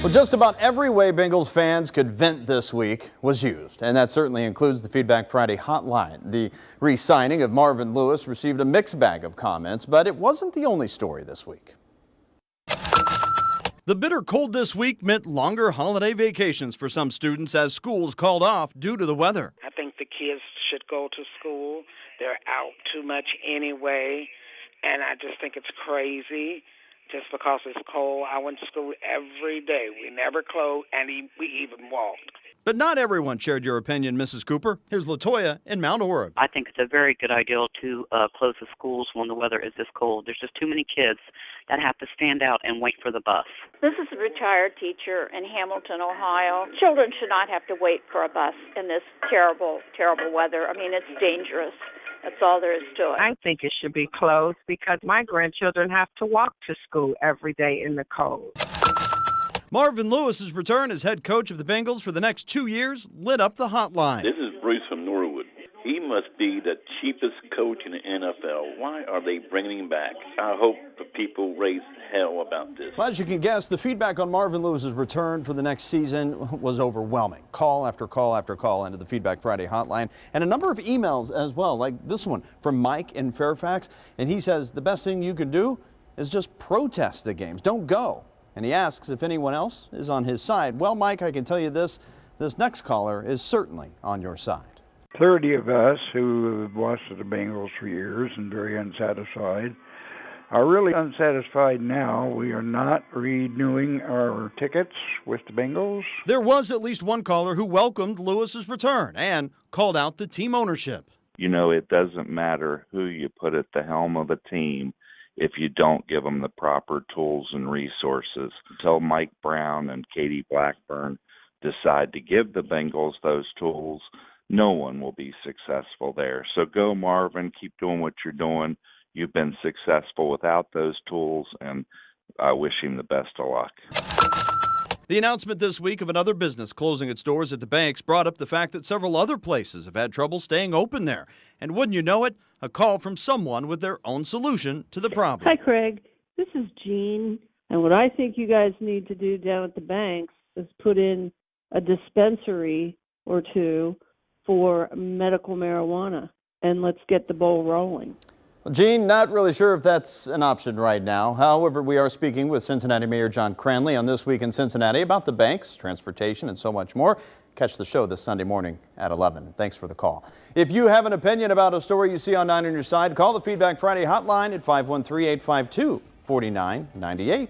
Well, just about every way Bengals fans could vent this week was used, and that certainly includes the Feedback Friday hotline. The re-signing of Marvin Lewis received a mixed bag of comments, but it wasn't the only story this week. The bitter cold this week meant longer holiday vacations for some students as schools called off due to the weather. I think the kids should go to school. They're out too much anyway, and I just think it's crazy. Just because it's cold, I went to school every day. We never closed, and we even walked. But not everyone shared your opinion, Mrs. Cooper. Here's LaToya in Mount Orab. I think it's a very good idea to close the schools when the weather is this cold. There's just too many kids that have to stand out and wait for the bus. This is a retired teacher in Hamilton, Ohio. Children should not have to wait for a bus in this terrible, terrible weather. I mean, it's dangerous. That's all there is to it. I think it should be closed because my grandchildren have to walk to school every day in the cold. Marvin Lewis's return as head coach of the Bengals for the next 2 years lit up the hotline. This is Bruce from Norwood. He must be the cheapest coach in the NFL. Why are they bringing him back? I hope the people raise hell about this. Well, as you can guess, the feedback on Marvin Lewis's return for the next season was overwhelming. Call after call after call into the Feedback Friday hotline, and a number of emails as well, like this one from Mike in Fairfax. And he says the best thing you can do is just protest the games. Don't go. And he asks if anyone else is on his side. Well, Mike, I can tell you this next caller is certainly on your side. 30 of us who have watched the Bengals for years and very unsatisfied are really unsatisfied now. We are not renewing our tickets with the Bengals. There was at least one caller who welcomed Lewis's return and called out the team ownership. You know, it doesn't matter who you put at the helm of a team if you don't give them the proper tools and resources. Until Mike Brown and Katie Blackburn decide to give the Bengals those tools, no one will be successful there. So go, Marvin. Keep doing what you're doing. You've been successful without those tools, and I wish him the best of luck. The announcement this week of another business closing its doors at the banks brought up the fact that several other places have had trouble staying open there. And wouldn't you know it, a call from someone with their own solution to the problem. Hi, Craig. This is Jean. And what I think you guys need to do down at the banks is put in a dispensary or two for medical marijuana, and let's get the ball rolling. Well, Gene, not really sure if that's an option right now. However, we are speaking with Cincinnati Mayor John Cranley on This Week in Cincinnati about the banks, transportation, and so much more. Catch the show this Sunday morning at 11. Thanks for the call. If you have an opinion about a story you see on 9 on your side, call the Feedback Friday hotline at 513-852-4998.